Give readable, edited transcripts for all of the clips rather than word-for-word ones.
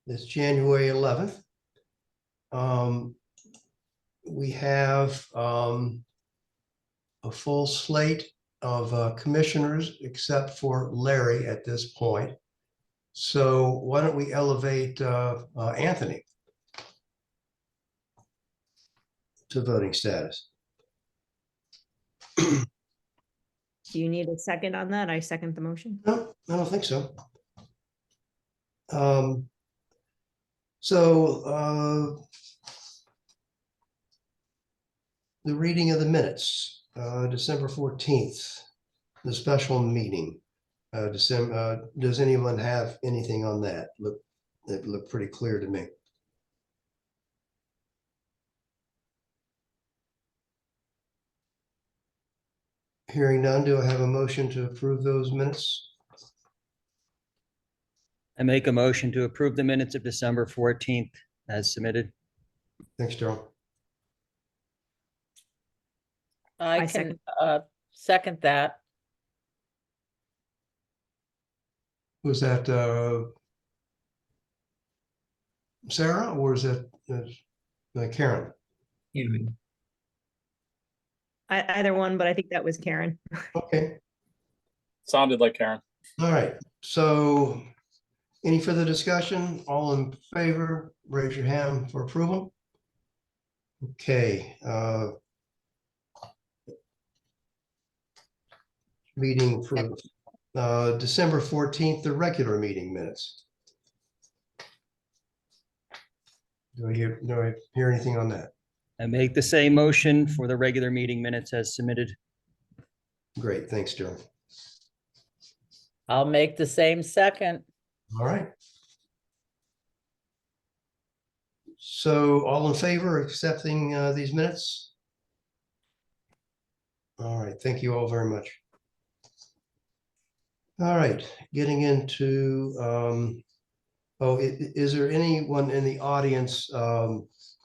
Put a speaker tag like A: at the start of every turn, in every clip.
A: It's January 11th. We have a full slate of commissioners except for Larry at this point. So why don't we elevate Anthony to voting status?
B: Do you need a second on that? I second the motion.
A: No, I don't think so. The reading of the minutes, December 14th, the special meeting. Does anyone have anything on that? It looked pretty clear to me. Hearing none, do I have a motion to approve those minutes?
C: I make a motion to approve the minutes of December 14th as submitted.
A: Thanks, Daryl.
D: I can second that.
A: Was that Sarah or is that Karen?
B: Either one, but I think that was Karen.
A: Okay.
E: Sounded like Karen.
A: All right. So any further discussion? All in favor, raise your hand for approval. Okay. Meeting approved. December 14th, the regular meeting minutes. Do I hear anything on that?
C: I make the same motion for the regular meeting minutes as submitted.
A: Great, thanks, Joe.
D: I'll make the same second.
A: All right. So all in favor of accepting these minutes? All right, thank you all very much. All right, getting into, is there anyone in the audience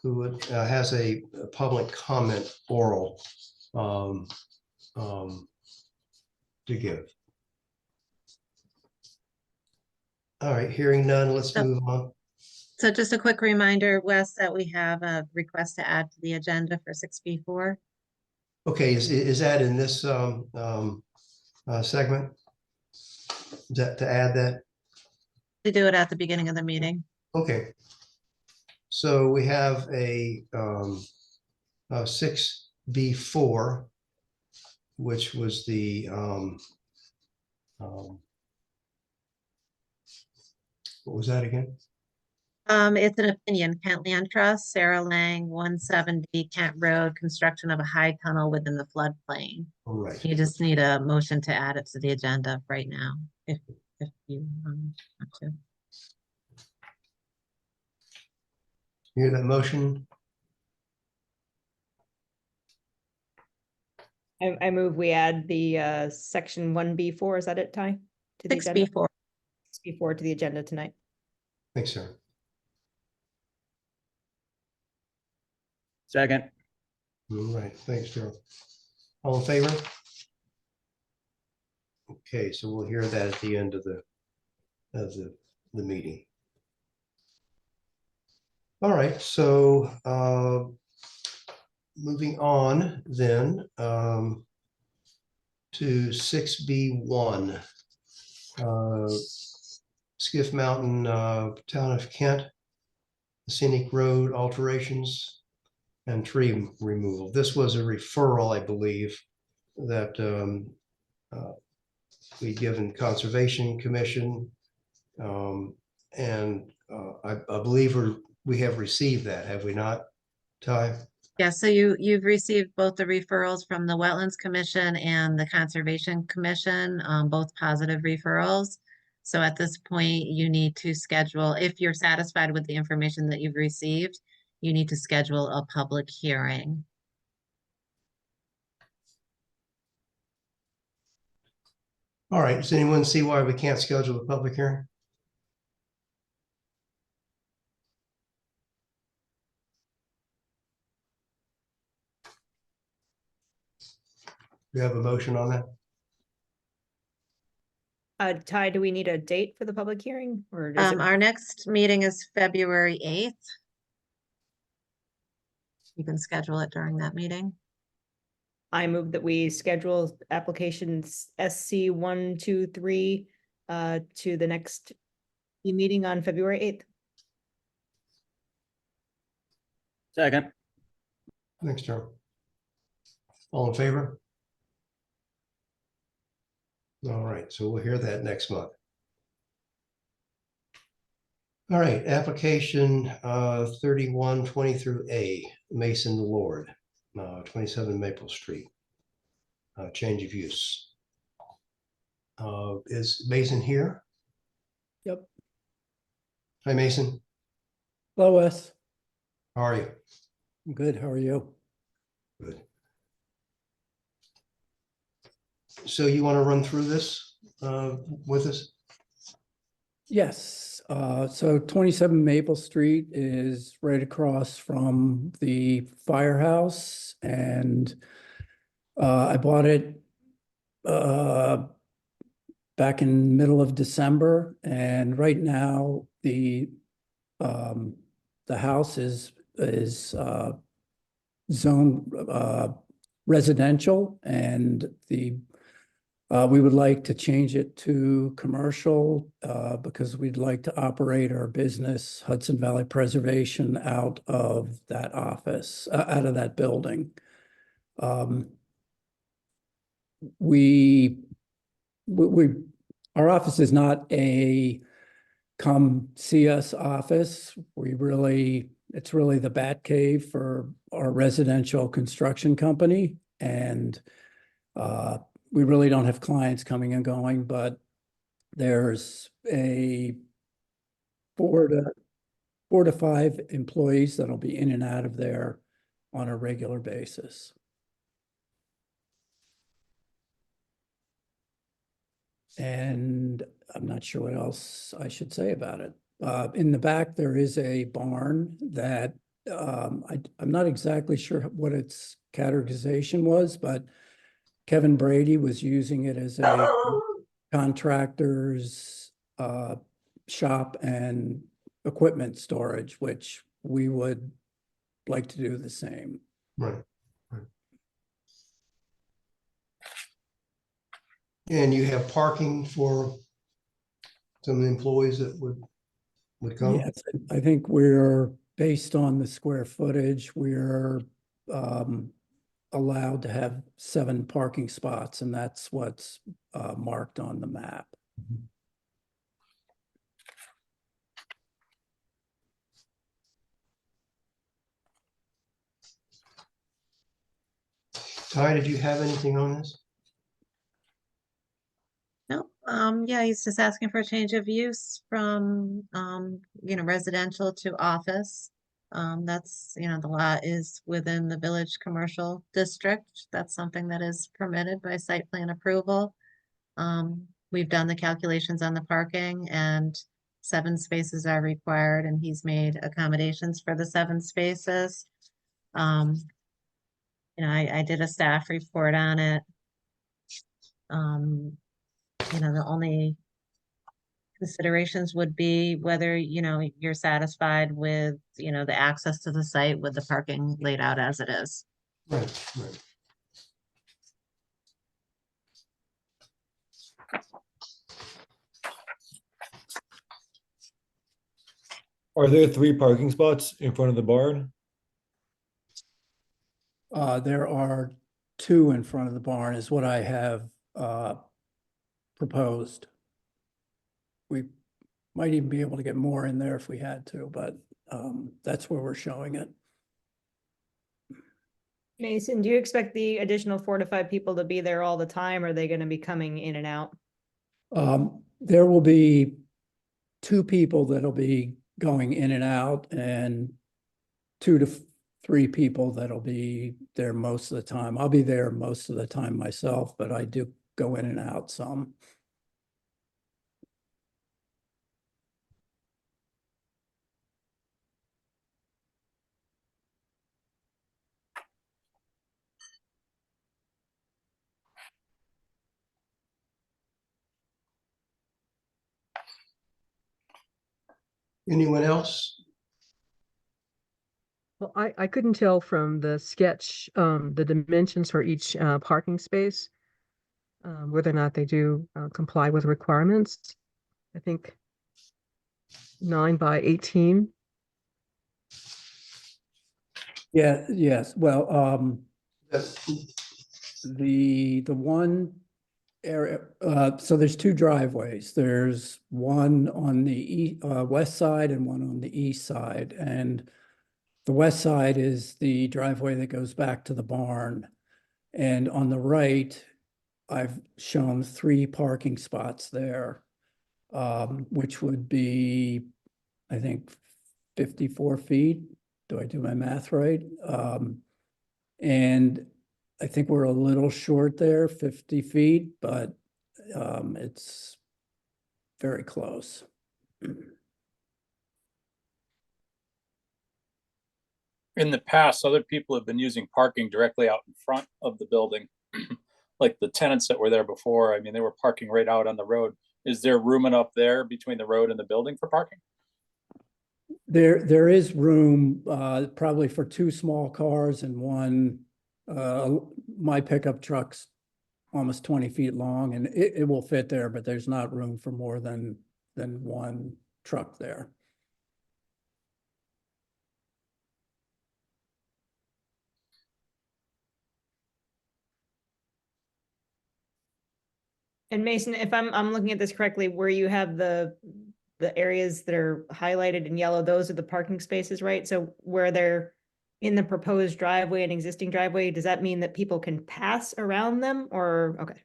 A: who has a public comment oral to give? All right, hearing none, let's move on.
F: So just a quick reminder, Wes, that we have a request to add to the agenda for 6B4.
A: Okay, is that in this segment? Is that to add that?
F: To do it at the beginning of the meeting.
A: Okay. So we have a 6B4, which was the what was that again?
F: It's an opinion, Kent Land Trust, Sarah Lang, 170 Kent Road, construction of a high tunnel within the floodplain.
A: All right.
F: You just need a motion to add it to the agenda right now, if you want to.
A: Hear that motion?
B: I move we add the section 1B4, is that it, Ty? To the agenda?
F: 6B4.
B: 6B4 to the agenda tonight.
A: Thanks, sir.
C: Second.
A: All right, thanks, Joe. All in favor? Okay, so we'll hear that at the end of the meeting. All right, so moving on then to 6B1, Skiff Mountain, Town of Kent, scenic road alterations and tree removal. This was a referral, I believe, that we given Conservation Commission, and I believe we have received that, have we not, Ty?
F: Yeah, so you've received both the referrals from the Wetlands Commission and the Conservation Commission, both positive referrals. So at this point, you need to schedule, if you're satisfied with the information that you've received, you need to schedule a public hearing.
A: All right, does anyone see why we can't schedule a public hearing? Do you have a motion on that?
B: Ty, do we need a date for the public hearing or is it?
F: Our next meeting is February 8th. You can schedule it during that meeting.
B: I move that we schedule applications SC 123 to the next meeting on February 8th.
C: Second.
A: Next term. All in favor? All right, so we'll hear that next month. All right, application 3120 through A, Mason Lord, 27 Maple Street. Change of use. Is Mason here?
G: Yep.
A: Hi, Mason.
G: Hello, Wes.
A: How are you?
G: I'm good. How are you?
A: Good. So you want to run through this with us?
G: Yes. So 27 Maple Street is right across from the firehouse, and I bought it back in middle of December, and right now the house is zone residential, and we would like to change it to commercial because we'd like to operate our business, Hudson Valley Preservation, out of that office, out of that building. Our office is not a come see us office. It's really the bat cave for our residential construction company. And we really don't have clients coming and going, but there's a 4 to 5 employees that'll be in and out of there on a regular basis. And I'm not sure what else I should say about it. In the back, there is a barn that I'm not exactly sure what its categorization was, but Kevin Brady was using it as a contractor's shop and equipment storage, which we would like to do the same.
A: Right. And you have parking for some of the employees that would come?
G: Yes, I think we're, based on the square footage, we're allowed to have 7 parking spots, and that's what's marked on the map.
A: Ty, did you have anything on this?
F: No, yeah, he's just asking for a change of use from, residential to office. That's, the lot is within the village commercial district. That's something that is permitted by site plan approval. We've done the calculations on the parking, and 7 spaces are required, and he's made accommodations for the 7 spaces. I did a staff report on it. The only considerations would be whether, you're satisfied with, the access to the site with the parking laid out as it is.
A: Right, right.
H: Are there 3 parking spots in front of the barn?
G: There are 2 in front of the barn is what I have proposed. We might even be able to get more in there if we had to, but that's where we're showing it.
B: Mason, do you expect the additional 4 to 5 people to be there all the time? Or are they going to be coming in and out?
G: There will be 2 people that'll be going in and out, and 2 to 3 people that'll be there most of the time. I'll be there most of the time myself, but I do go in and out some.
A: Anyone else?
I: Well, I couldn't tell from the sketch, the dimensions for each parking space, whether or not they do comply with requirements. I think 9 by 18.
G: Yeah, yes, well,
A: That-
G: the one area, so there's two driveways. There's one on the west side and one on the east side. And the west side is the driveway that goes back to the barn. And on the right, I've shown 3 parking spots there, which would be, I think, 54 feet. Do I do my math right? And I think we're a little short there, 50 feet, but it's very close.
E: In the past, other people have been using parking directly out in front of the building. Like the tenants that were there before, I mean, they were parking right out on the road. Is there room enough there between the road and the building for parking?
G: There is room, probably for 2 small cars and one, my pickup truck's almost 20 feet long and it will fit there, but there's not room for more than one truck there.
B: And Mason, if I'm looking at this correctly, where you have the areas that are highlighted in yellow, those are the parking spaces, right? So where they're in the proposed driveway and existing driveway, does that mean that people can pass around them or, okay?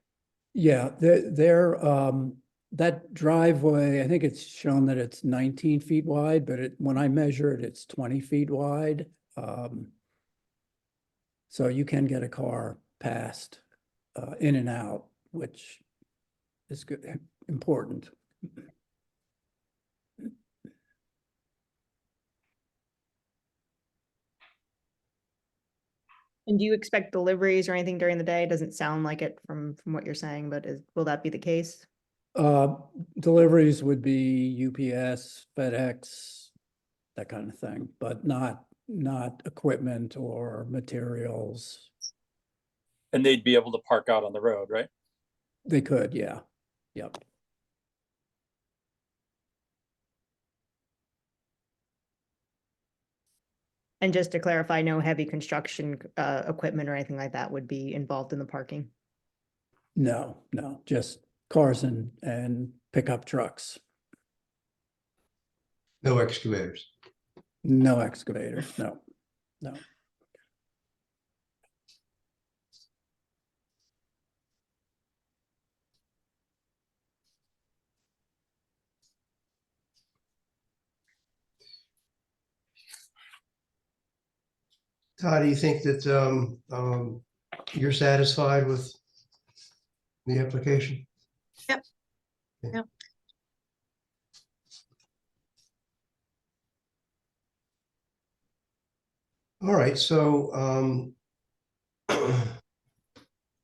G: Yeah, that driveway, I think it's shown that it's 19 feet wide, but when I measure it, it's 20 feet wide. So you can get a car past, in and out, which is good, important.
B: And do you expect deliveries or anything during the day? It doesn't sound like it from what you're saying, but will that be the case?
G: Deliveries would be UPS, FedEx, that kind of thing, but not equipment or materials.
E: And they'd be able to park out on the road, right?
G: They could, yeah. Yep.
B: And just to clarify, no heavy construction equipment or anything like that would be involved in the parking?
G: No, just cars and pickup trucks.
A: No excavators.
G: No excavators, no.
A: Todd, do you think that you're satisfied with the application?
F: Yep.
A: Okay.
F: Yep.
A: All right, so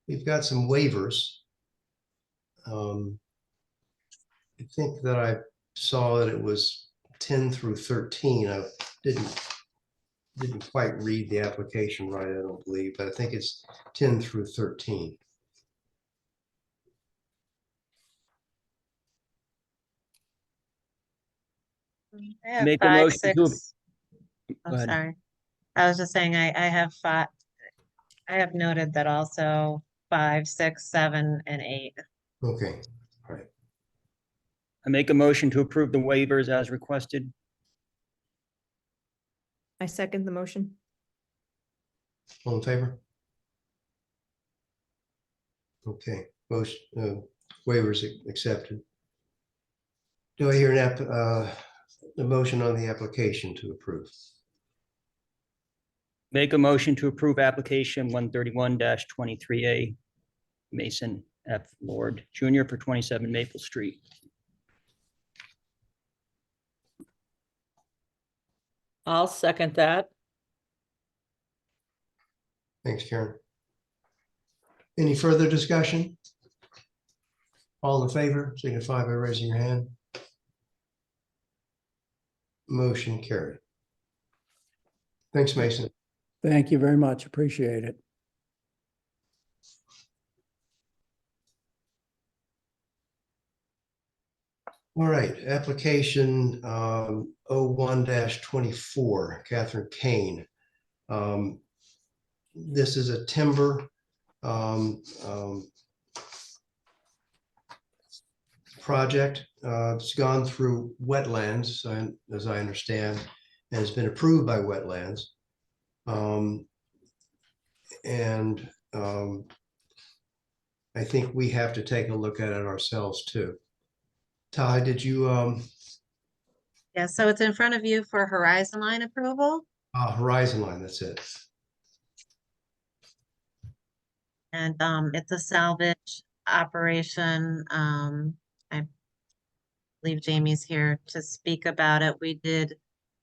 A: we've got some waivers. I think that I saw that it was 10 through 13. I didn't quite read the application right, I don't believe, but I think it's 10 through 13.
F: I have
C: Make a
F: 5,
C: motion to-
F: 6.
C: Go
F: I'm
C: ahead.
F: sorry. I was just saying, I have 5. I have noted that also 5, 6, 7, and 8.
A: Okay, all right.
C: I make a motion to approve the waivers as requested.
B: I second the motion.
A: All in favor? Okay, most waivers accepted. Do I hear the motion on the application to approve?
C: Make a motion to approve application 131-23A, Mason F. Lord Jr. for 27 Maple Street.
D: I'll second that.
A: Thanks, Karen. Any further discussion? All in favor, signify by raising your hand. Motion carried. Thanks, Mason.
G: Thank you very much. Appreciate it.
A: All right, application 01-24, Catherine Kane. This is a timber project. It's gone through wetlands, as I understand, and has been approved by wetlands. I think we have to take a look at it ourselves too. Ty, did you,
F: Yeah, so it's in front of you for Horizon Line approval.
A: Horizon Line, that's it.
F: And it's a salvage operation. I believe Jamie's here to speak about it. We did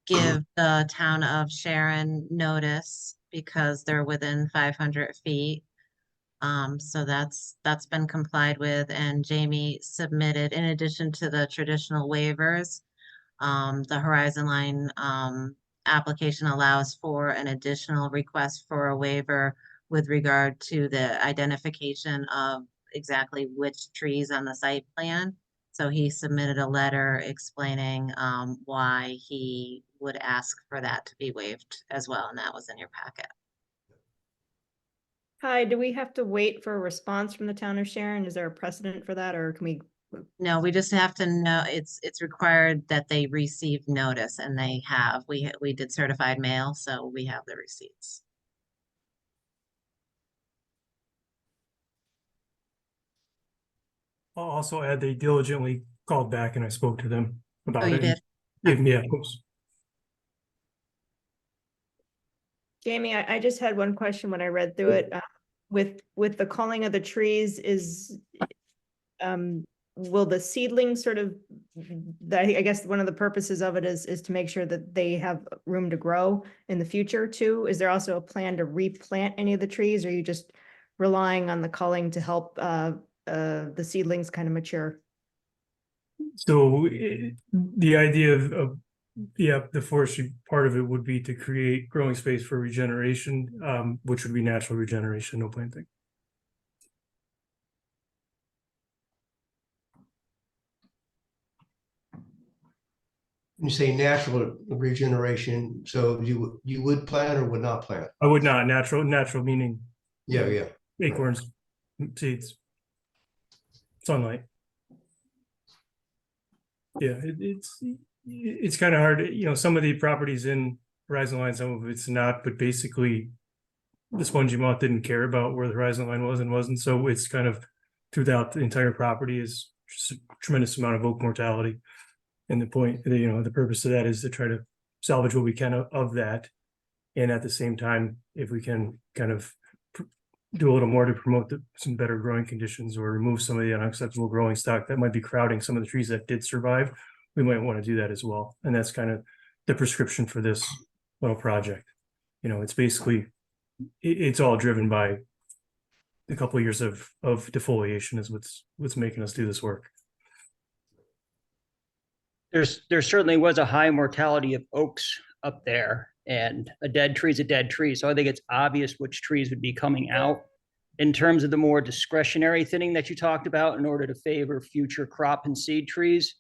F: give the town of Sharon notice because they're within 500 feet. So that's been complied with, and Jamie submitted, in addition to the traditional waivers, the Horizon Line application allows for an additional request for a waiver with regard to the identification of exactly which trees on the site plan. So he submitted a letter explaining why he would ask for that to be waived as well, and that was in your packet.
B: Hi, do we have to wait for a response from the town of Sharon? Is there a precedent for that, or can we?
F: No, we just have to know, it's required that they receive notice, and they have. We did certified mail, so we have the receipts.
J: I'll also add they diligently called back and I spoke to them about
F: Oh,
J: it.
F: you did?
J: Yeah, oops.
B: Jamie, I just had one question when I read through it. With the culling of the trees, will the seedlings sort of, I guess one of the purposes of it is to make sure that they have room to grow in the future too? Is there also a plan to replant any of the trees, or are you just relying on the culling to help the seedlings kind of mature?
J: So the idea of the forestry part of it would be to create growing space for regeneration, which would be natural regeneration, no planting.
A: You say natural regeneration, so you would plant or would not plant?
J: I would not. Natural meaning
A: Yeah.
J: acorns, seeds, sunlight. Yeah, it's kind of hard, some of the properties in Horizon Line, some of it's not, but basically the spongy moth didn't care about where the Horizon Line was and wasn't, so it's kind of throughout the entire property is just a tremendous amount of oak mortality. And the point, the purpose of that is to try to salvage what we can of that. And at the same time, if we can kind of do a little more to promote some better growing conditions or remove some of the unacceptable growing stock that might be crowding some of the trees that did survive, we might want to do that as well. And that's kind of the prescription for this little project. It's basically, it's all driven by a couple of years of defoliation is what's making us do this work.
C: There certainly was a high mortality of oaks up there, and a dead tree is a dead tree. So I think it's obvious which trees would be coming out. In terms of the more discretionary thinning that you talked about in order to favor future crop and seed trees,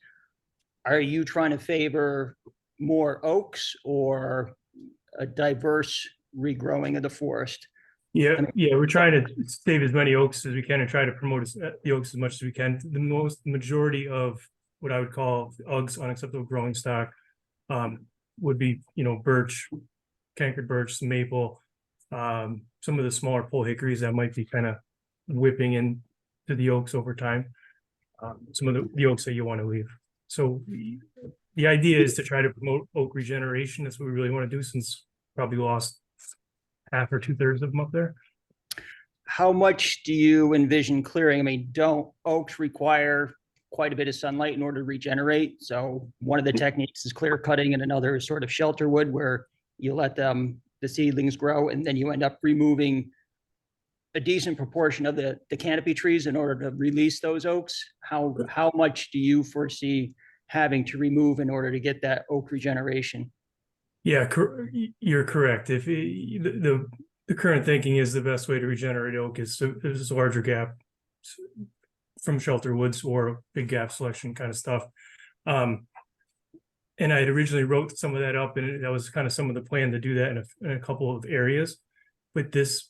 C: are you trying to favor more oaks or a diverse regrowing of the forest?
J: Yeah, we're trying to save as many oaks as we can and try to promote the oaks as much as we can. The majority of what I would call UGS, unacceptable growing stock, would be, birch, cankered birch, maple, some of the smaller pole hickories that might be kind of whipping into the oaks over time. Some of the oaks that you want to leave. So the idea is to try to promote oak regeneration. That's what we really want to do, since probably lost half or 2/3 of them up there.
C: How much do you envision clearing? I mean, don't oaks require quite a bit of sunlight in order to regenerate? So one of the techniques is clear cutting, and another is sort of shelter wood, where you let the seedlings grow, and then you end up removing a decent proportion of the canopy trees in order to release those oaks. How much do you foresee having to remove in order to get that oak regeneration.
J: Yeah, you're correct. If the current thinking is the best way to regenerate oak is there's a larger gap from shelter woods or big gap selection kind of stuff. And I had originally wrote some of that up, and that was kind of some of the plan to do that in a couple of areas. But this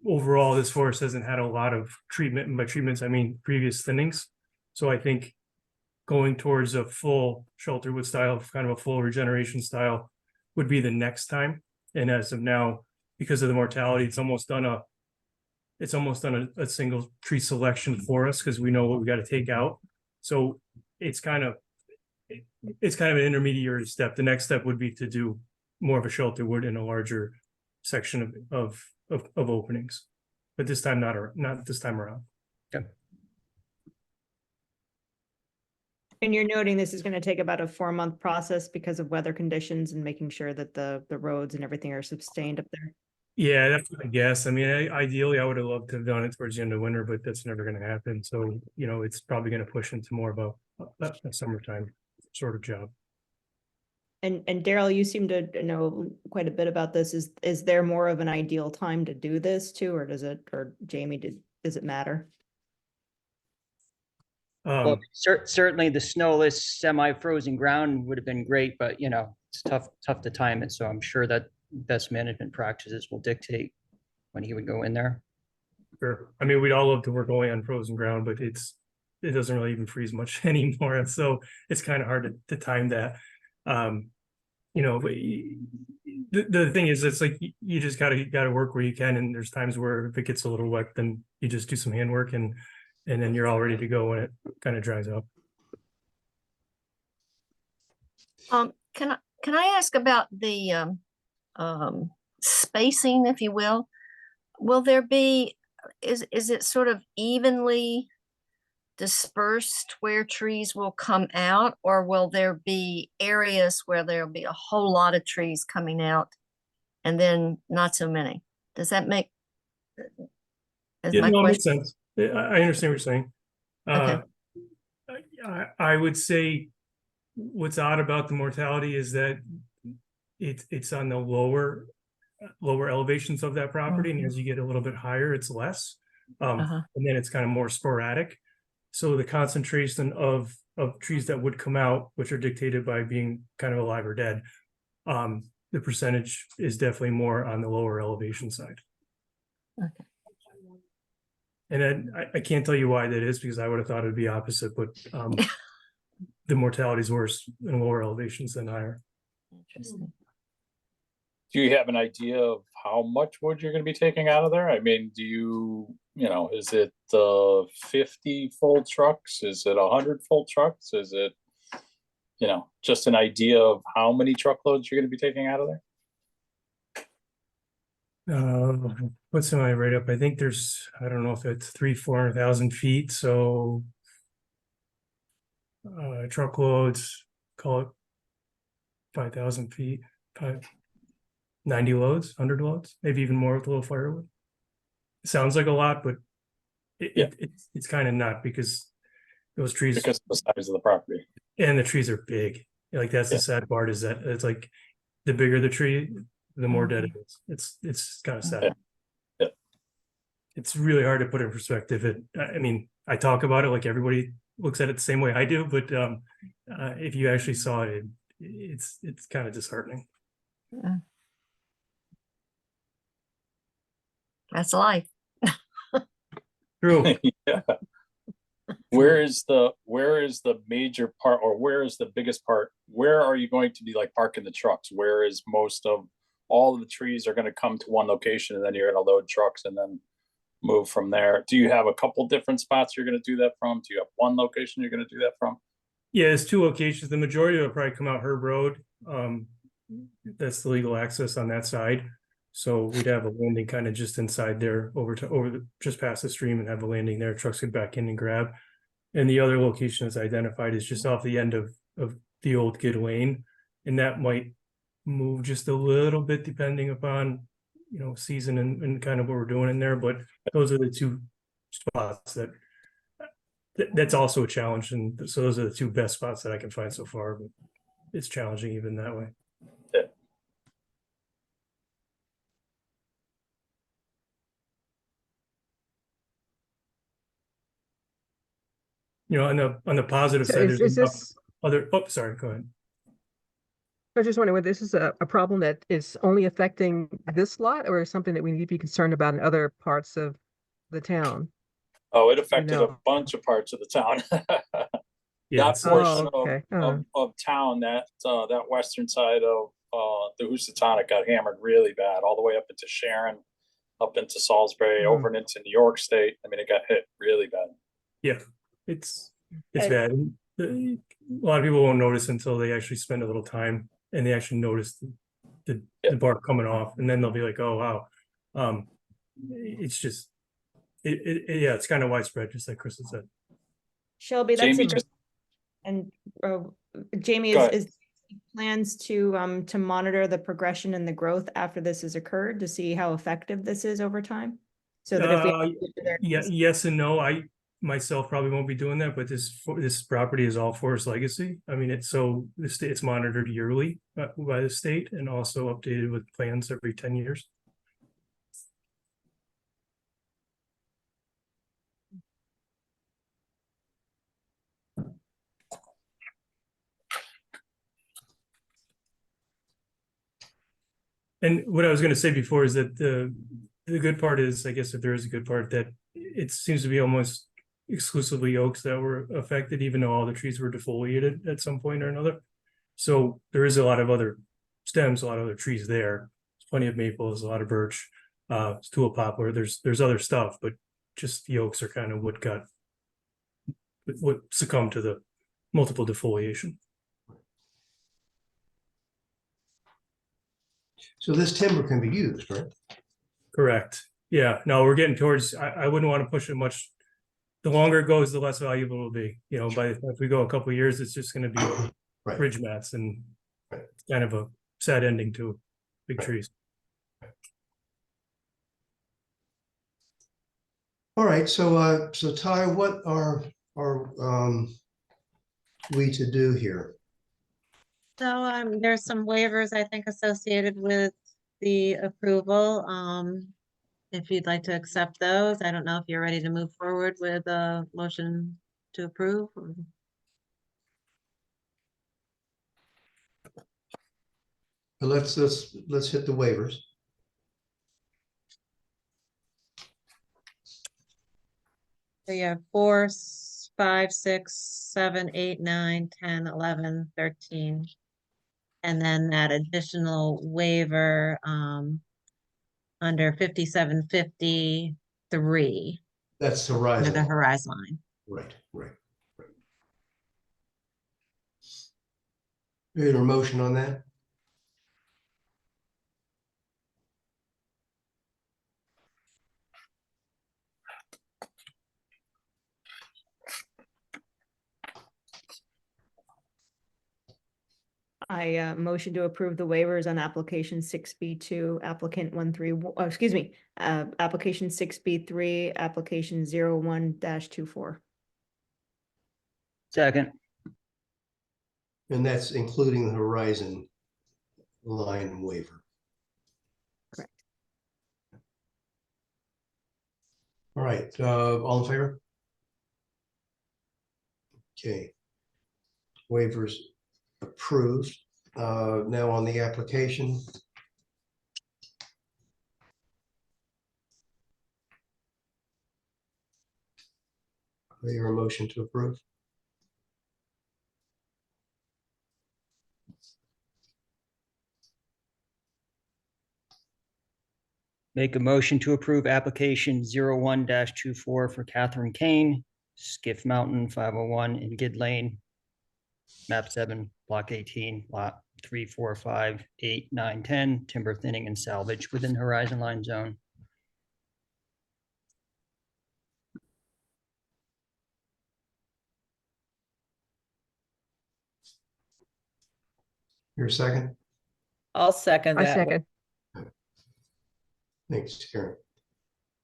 J: overall, this forest hasn't had a lot of treatment, and by treatments I mean previous thinnings. So I think going towards a full shelterwood style, kind of a full regeneration style, would be the next time. And as of now, because of the mortality, it's almost done a single tree selection for us because we know what we got to take out. So it's kind of an intermediary step. The next step would be to do more of a shelterwood in a larger section of openings, but this time not this time around.
C: Okay.
B: And you're noting this is going to take about a 4-month process because of weather conditions and making sure that the roads and everything are sustained up there.
J: Yeah, that's what I guess. I mean, ideally, I would have loved to have done it towards the end of winter, but that's never going to happen. So, it's probably going to push into more of a summertime sort of job.
B: And Daryl, you seem to know quite a bit about this. Is there more of an ideal time to do this too, or Jamie, does it matter?
C: Well, certainly the snowless, semi-frozen ground would have been great, but it's tough to time it. So I'm sure that best management practices will dictate when he would go in there.
J: Sure. I mean, we'd all love to work only on frozen ground, but it doesn't really even freeze much anymore. So it's kind of hard to time that. But the thing is, it's like you just gotta work where you can, and there's times where if it gets a little wet, then you just do some handwork and then you're all ready to go when it kind of dries up.
K: Can I ask about the spacing, if you will? Will there be, is it sort of evenly dispersed where trees will come out, or will there be areas where there'll be a whole lot of trees coming out and then not so many? Does that make
J: Yeah, no, it makes sense. I understand what you're saying.
K: Okay.
J: I would say what's odd about the mortality is that it's on the lower elevations of that property, and as you get a little bit higher, it's less. And then it's kind of more sporadic. So the concentration of trees that would come out, which are dictated by being kind of alive or dead, the percentage is definitely more on the lower elevation side.
K: Okay.
J: And then I can't tell you why that is, because I would have thought it'd be opposite, but the mortality is worse in lower elevations than higher.
K: Interesting.
E: Do you have an idea of how much wood you're going to be taking out of there? I mean, do is it 50 full trucks? Is it 100 full trucks? Is it, just an idea of how many truckloads you're going to be taking out of there?
J: What's in my write-up? I think there's, I don't know if it's 300,000-400,000 feet. So truckloads, call it 5,000 feet, 90 loads, 100 loads, maybe even more with a little firewood. It sounds like a lot, but it's kind of not, because those trees,
E: Because of the size of the property.
J: and the trees are big. Like that's the sad part, is that it's like the bigger the tree, the more dead it is. It's kind of sad.
E: Yeah.
J: It's really hard to put in perspective. I mean, I talk about it like everybody looks at it the same way I do, but if you actually saw it, it's kind of disheartening.
K: That's life.
J: True.
E: Yeah. Where is the major part, or where is the biggest part? Where are you going to be like parking the trucks? Where is most of all of the trees are going to come to one location, and then you're going to load trucks and then move from there? Do you have a couple different spots you're going to do that from? Do you have one location you're going to do that from?
J: Yeah, it's 2 locations. The majority will probably come out Herb Road. That's the legal access on that side. So we'd have a landing kind of just inside there, just past the stream, and have a landing there. Trucks could back in and grab. And the other location that's identified is just off the end of the old Gid Lane, and that might move just a little bit depending upon season and kind of what we're doing in there. But those are the 2 spots that That's also a challenge, and so those are the two best spots that I can find so far, but it's challenging even that way.
E: Yeah.
J: You know, on the positive
I: So
J: side,
I: is
J: there's
I: this,
J: other, oh, sorry, go ahead.
I: I was just wondering whether this is a problem that is only affecting this lot or is something that we need to be concerned about in other parts of the town?
E: Oh, it affected a
I: know.
E: bunch of parts of the town.
J: Yeah,
E: That
J: it's-
E: portion
I: Oh, okay.
E: of town, that western side of the Housatonic got hammered really bad, all the way up into Sharon, up into Salisbury, over and into New York State. I mean, it got hit really bad.
J: yeah, it's
B: Uh,
J: bad. A lot of people won't notice until they actually spend a little time and they actually notice the bark coming off, and then they'll be like, oh, wow. It's just, yeah, it's kind of widespread, just like Chris had said.
B: Shelby, that's
E: Jamie,
B: interesting.
E: just
B: And Jamie,
E: Go
B: is plans to monitor the progression and the growth after this has occurred to see how effective this is over time? So that if we
J: Yeah, yes and no. I myself probably won't be doing that, but this property is all Forest Legacy. I mean, it's monitored yearly by the state and also updated with plans every 10 years. And what I was going to say before is that the good part is, I guess if there is a good part, that it seems to be almost exclusively oaks that were affected, even though all the trees were defoliated at some point or another. So there is a lot of other stems, a lot of other trees there. There's plenty of maples, a lot of birch, tulip poplar. There's other stuff, but just the oaks are kind of what succumbed to the multiple defoliation.
A: So this timber can be used, right?
J: Correct. Yeah, no, we're getting towards, I wouldn't want to push it much. The longer it goes, the less valuable it'll be. You know, if we go a couple of years, it's just going to be
A: Right.
J: ridge mats, and
A: Right.
J: it's kind of a sad ending to big trees.
A: All right, so Ty, what are we to do here?
F: So there's some waivers, I think, associated with the approval. If you'd like to accept those, I don't know if you're ready to move forward with a motion to approve.
A: Let's hit the waivers.
F: So you have 4, 5, 6, 7, 8, 9, 10, 11, 13. And then that additional waiver under 5753
A: That's
F: under
A: horizon.
F: the horizon line.
A: Right. Is there a motion on that?
B: I motion to approve the waivers on application 6B2, applicant 131, application 6B3, application 01-24.
C: Second.
A: And that's including the horizon line waiver.
B: Correct.
A: All right, all in favor? Okay. Waivers approved. Now on the application. Is there a motion to approve?
C: Make a motion to approve application 01-24 for Catherine Kane, Skiff Mountain 501 in Gid Lane, map 7, block 18, lot 3, 4, 5, 8, 9, 10, timber thinning and salvage within horizon line zone.
A: Your second?
D: I'll second
I: I
D: that.
I: second.
A: Thanks, Karen.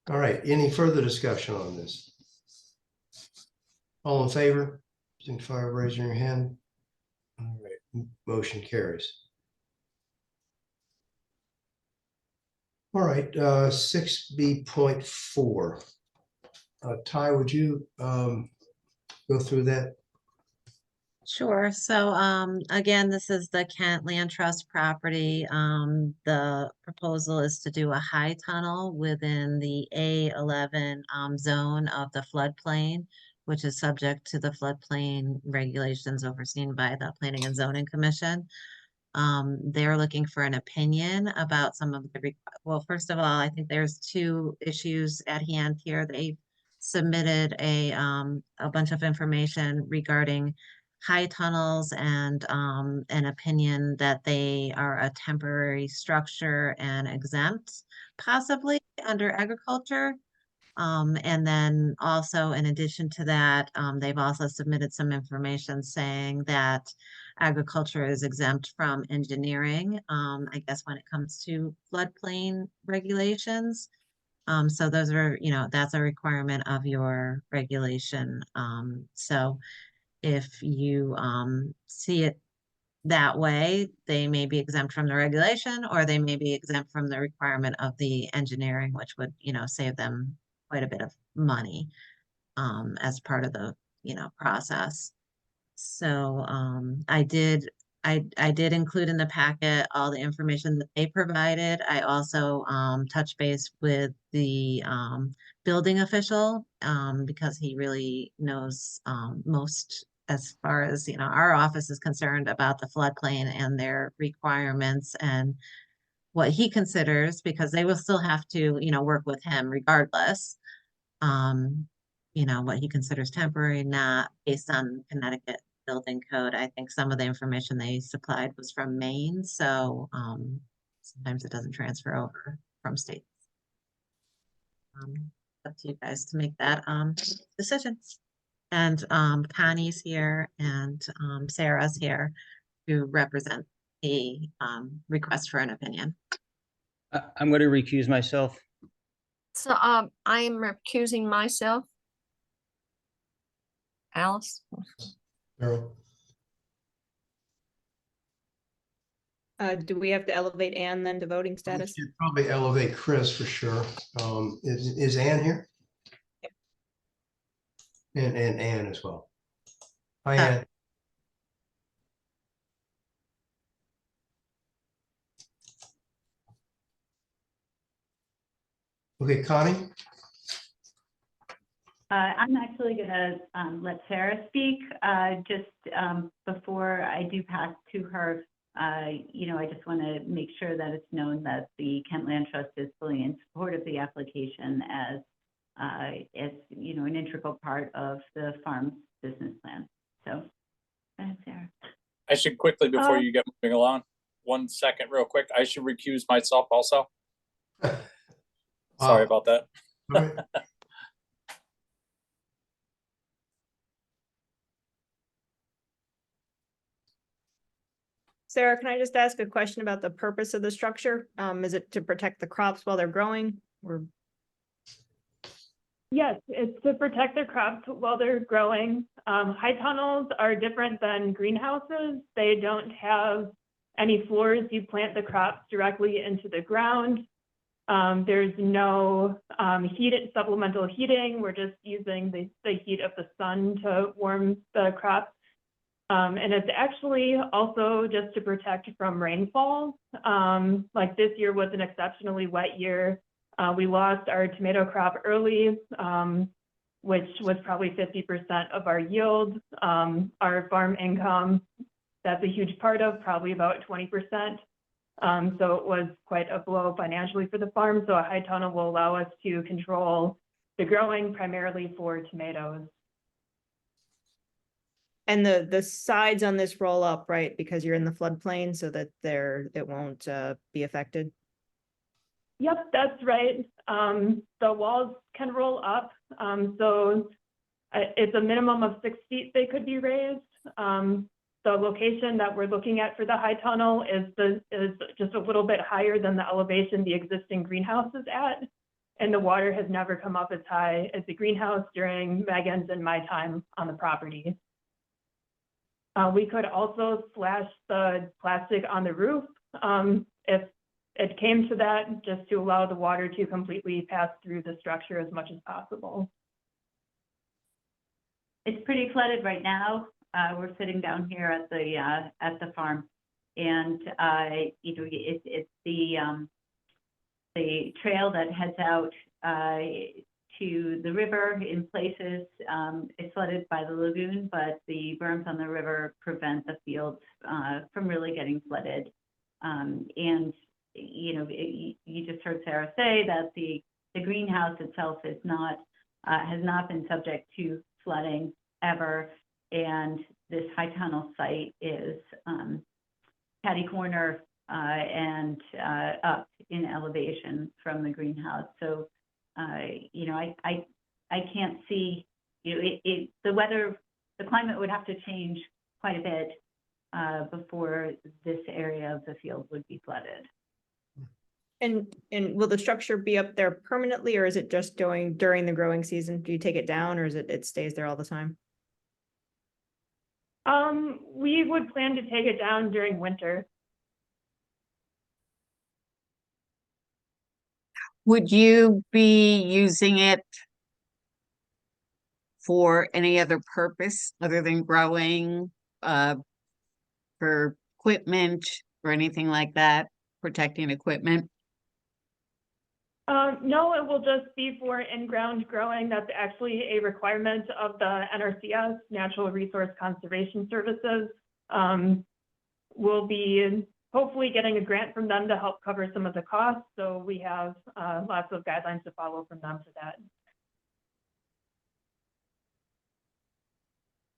A: All right, any further discussion on this? All in favor, signify by raising your hand. All right, motion carries. All right, 6B.4. Ty, would you go through that?
F: Sure. So, again, this is the Kent Land Trust property. The proposal is to do a high tunnel within the A11 zone of the floodplain, which is subject to the floodplain regulations overseen by the Planning and Zoning Commission. They're looking for an opinion about some of the, well, first of all, I think there's two issues at hand here. They submitted a bunch of information regarding high tunnels and an opinion that they are a temporary structure and exempt possibly under agriculture. And then also in addition to that, they've also submitted some information saying that agriculture is exempt from engineering, I guess when it comes to floodplain regulations. So those are, that's a requirement of your regulation. So if you see it that way, they may be exempt from the regulation, or they may be exempt from the requirement of the engineering, which would, save them quite a bit of money as part of the, process. So I did include in the packet all the information that they provided. I also touched base with the building official because he really knows most as far as, our office is concerned about the floodplain and their requirements and what he considers, because they will still have to, work with him regardless. What he considers temporary, not based on Connecticut building code. I think some of the information they supplied was from Maine, so sometimes it doesn't transfer over from states. Up to you guys to make that decision. And Connie's here and Sarah's here to represent the request for an opinion.
C: I'm going to recuse myself.
K: So I am recusing myself. Alice?
A: Carol?
B: Do we have to elevate Ann then to voting
A: We
B: status?
A: should probably elevate Chris for sure. Is Ann here? And Ann as well. Hi, Ann. Okay, Connie?
L: I'm actually going to let Sarah speak. Just before I do pass to her, I just want to make sure that it's known that the Kent Land Trust is fully in support of the application as an integral part of the farm's business plan. So, go ahead, Sarah.
E: I should quickly, before you get moving along, 1 second real quick, I should recuse myself also. Sorry about that.
A: All right.
B: Sarah, can I just ask a question about the purpose of the structure? Is it to protect the crops while they're growing or?
M: Yes, it's to protect the crops while they're growing. High tunnels are different than greenhouses. They don't have any floors. You plant the crops directly into the ground. There's no supplemental heating. We're just using the heat of the sun to warm the crops. And it's actually also just to protect from rainfall. Like this year was an exceptionally wet year. We lost our tomato crop early, which was probably 50% of our yield. Our farm income, that's a huge part of, probably about 20%. So it was quite a blow financially for the farm. So a high tunnel will allow us to control the growing primarily for tomatoes.
B: And the sides on this roll up, right? Because you're in the floodplain so that it won't be affected.
M: Yep, that's right. The walls can roll up. So it's a minimum of 6 feet they could be raised. The location that we're looking at for the high tunnel is just a little bit higher than the elevation the existing greenhouse is at. and the water has never come up as high as the greenhouse during Megan's and my time on the property. We could also slash the plastic on the roof if it came to that, just to allow the water to completely pass through the structure as much as possible.
L: It's pretty flooded right now. We're sitting down here at the farm, and you know, it's the trail that heads out to the river in places. It's flooded by the lagoon, but the berms on the river prevent the fields from really getting flooded. And you know, you just heard Sarah say that the greenhouse itself is not has not been subject to flooding ever, and this high tunnel site is catty corner and up in elevation from the greenhouse. So you know, I can't see, you know, the climate would have to change quite a bit before this area of the field would be flooded.
B: And will the structure be up there permanently, or is it just during the growing season? Do you take it down, or is it stays there all the time?
M: We would plan to take it down during winter.
N: Would you be using it for any other purpose other than growing, for equipment or anything like that, protecting equipment?
M: No, it will just be for in-ground growing. That's actually a requirement of the NRCS, Natural Resource Conservation Services. We'll be hopefully getting a grant from them to help cover some of the costs. So we have lots of guidelines to follow from them for that.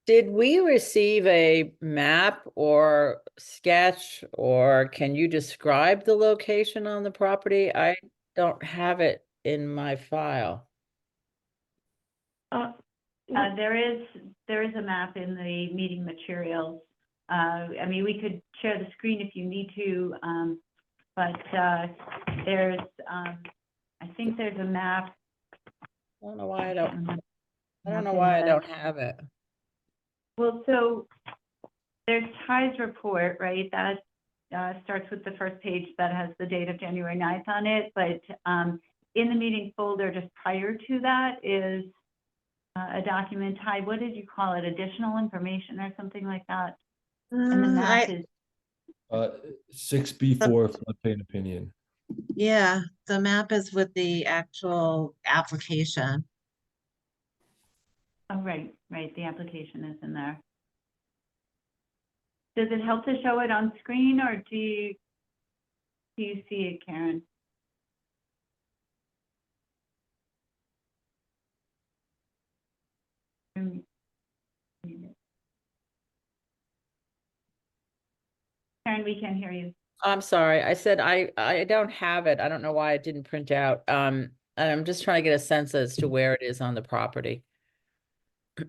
D: Did we receive a map or sketch, or can you describe the location on the property? I don't have it in my file.
L: There is a map in the meeting materials. I mean, we could share the screen if you need to, but there's, I think there's a map.
D: I don't know why I don't have it.
L: Well, so there's Ty's report, right? That starts with the first page that has the date of January 9th on it. But in the meeting folder, just prior to that is a document. Ty, what did you call it? Additional information or something like that? And the map is
H: 6B4 floodplain opinion.
F: Yeah, the map is with the actual application.
L: oh, right. The application is in there. Does it help to show it on screen, or do you see it, Karen? Karen, we can't hear you.
D: I'm sorry. I said I don't have it. I don't know why it didn't print out. And I'm just trying to get a sense as to where it is on the property.
L: Do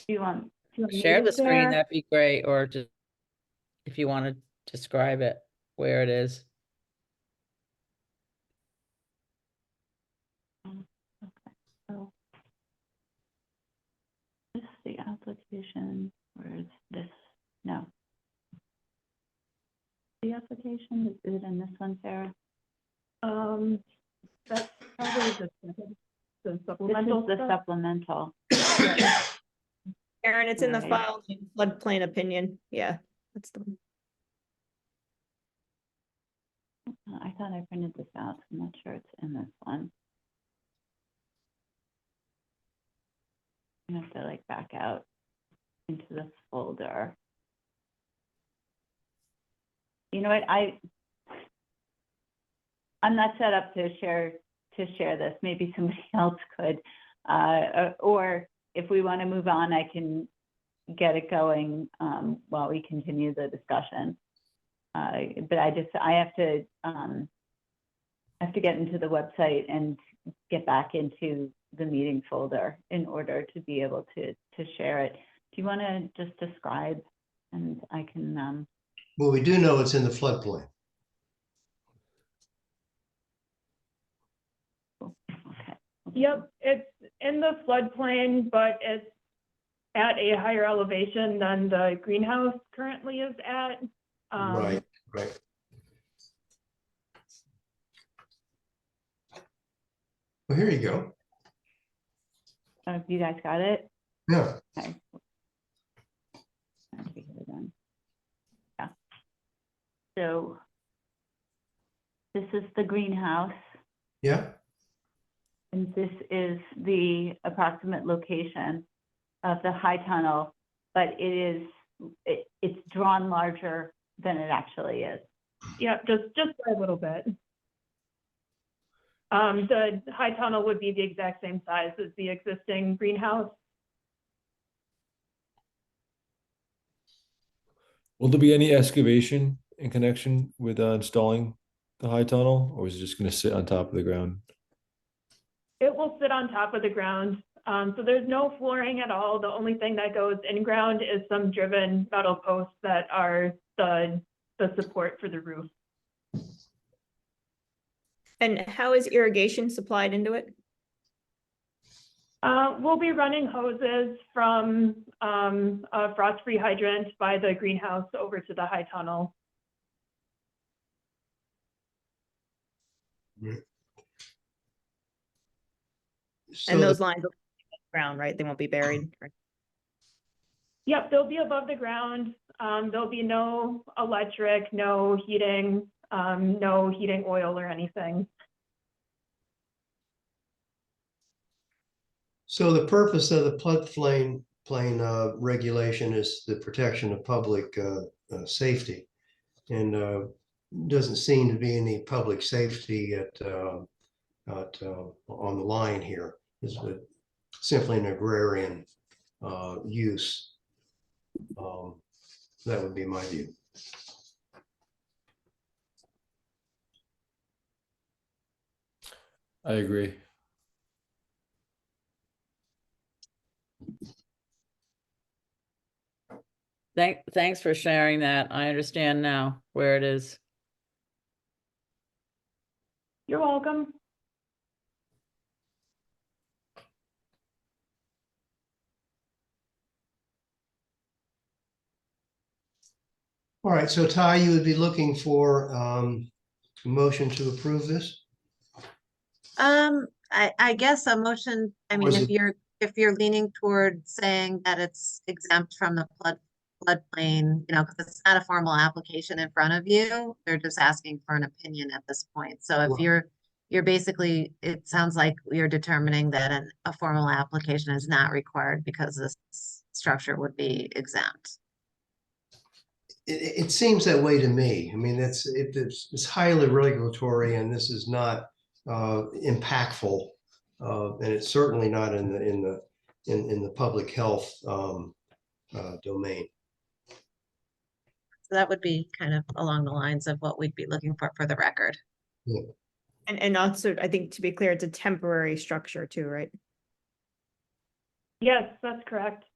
L: you want me
D: Share
L: to
D: the screen,
L: share?
D: that'd be great, or just if you want to describe it, where it is.
L: So this is the application. Where is this? No. The application, is it in this one, Sarah?
M: That's probably the supplemental
L: This is the
M: stuff.
L: supplemental.
B: Aaron, it's in the
L: Right.
B: file, floodplain opinion. Yeah, that's the one.
L: I thought I printed this out. I'm not sure it's in this one. I have to like back out into the folder. You know what? I'm not set up to share this. Maybe somebody else could, or if we want to move on, I can get it going while we continue the discussion. But I have to get into the website and get back into the meeting folder in order to be able to share it. Do you want to just describe, and I can?
A: Well, we do know it's in the floodplain.
M: Yep, it's in the floodplain, but it's at a higher elevation than the greenhouse currently is at.
A: Right, right. Well, here you go.
L: You guys got it?
A: Yeah.
L: Okay. Let's see here then. Yeah. So this is the greenhouse,
A: Yeah.
L: and this is the approximate location of the high tunnel, but it's drawn larger than it actually is.
M: Yep, just by a little bit. The high tunnel would be the exact same size as the existing greenhouse.
H: Will there be any excavation in connection with installing the high tunnel, or is it just going to sit on top of the ground?
M: It will sit on top of the ground. So there's no flooring at all. The only thing that goes in ground is some driven metal posts that are the support for the roof.
B: And how is irrigation supplied into it?
M: We'll be running hoses from a frost-free hydrant by the greenhouse over to the high tunnel.
A: So
B: And those lines will be ground, right? They won't be buried. Right?
M: Yep, they'll be above the ground. There'll be no electric, no heating oil or anything.
A: So the purpose of the floodplain regulation is the protection of public safety. And doesn't seem to be any public safety on the line here. It's simply an agrarian use. That would be my view.
H: I agree.
D: Thanks for sharing that. I understand now where it is.
M: You're welcome.
A: All right, so Ty, you would be looking for a motion to approve this?
F: I guess a motion, I mean,
A: Was
F: if you're leaning toward saying that it's exempt from the floodplain, because it's not a formal application in front of you, they're just asking for an opinion at this point. So if
A: Well-
F: you're basically, it sounds like you're determining that a formal application is not required because this structure would be exempt.
A: It seems that way to me. I mean, it's highly regulatory, and this is not impactful, and it's certainly not in the public health domain.
F: So that would be kind of along the lines of what we'd be looking for the record.
A: Yeah.
B: And also, I think to be clear, it's a temporary structure too, right?
M: Yes, that's correct.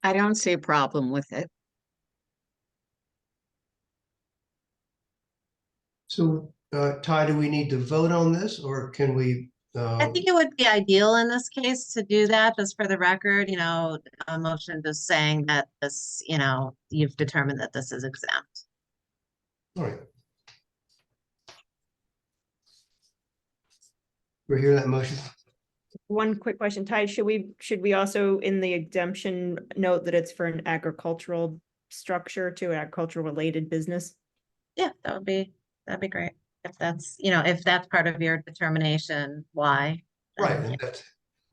N: I don't see a problem with it.
A: So, Ty, do we need to vote on this, or can we?
F: I think it would be ideal in this case to do that, just for the record, a motion just saying that this, you've determined that this is exempt.
A: All right. We hear that motion?
B: One quick question, Ty, should we also in the exemption note that it's for an agricultural structure to an agricultural related business?
F: Yeah, that'd be great. If that's part of your determination, why?
A: Right,
F: then,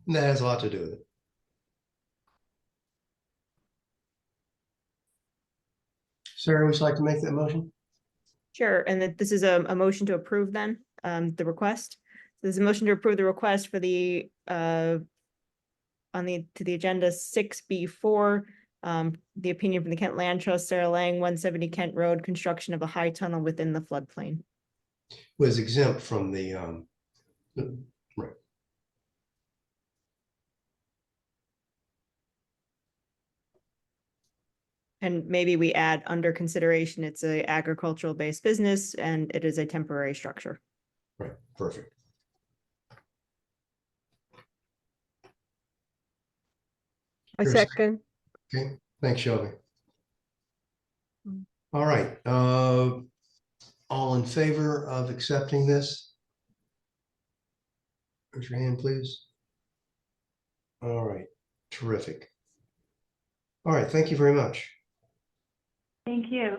A: and that has a lot to do with it. Sarah, would you like to make that motion?
B: Sure, and that this is a motion to approve then, the request. There's a motion to approve the request for the to the agenda 6B4, the opinion from the Kent Land Trust, Sarah Lang, 170 Kent Road, construction of a high tunnel within the floodplain.
A: Was exempt from the right.
B: And maybe we add under consideration, it's a agricultural based business and it is a temporary structure.
A: Right, perfect.
I: I
A: Here's a
I: second.
A: Okay, thanks, Shelby.
I: Mm.
A: All right, all in favor of accepting this? Raise your hand, please. All right, terrific. All right, thank you very much.
L: Thank you.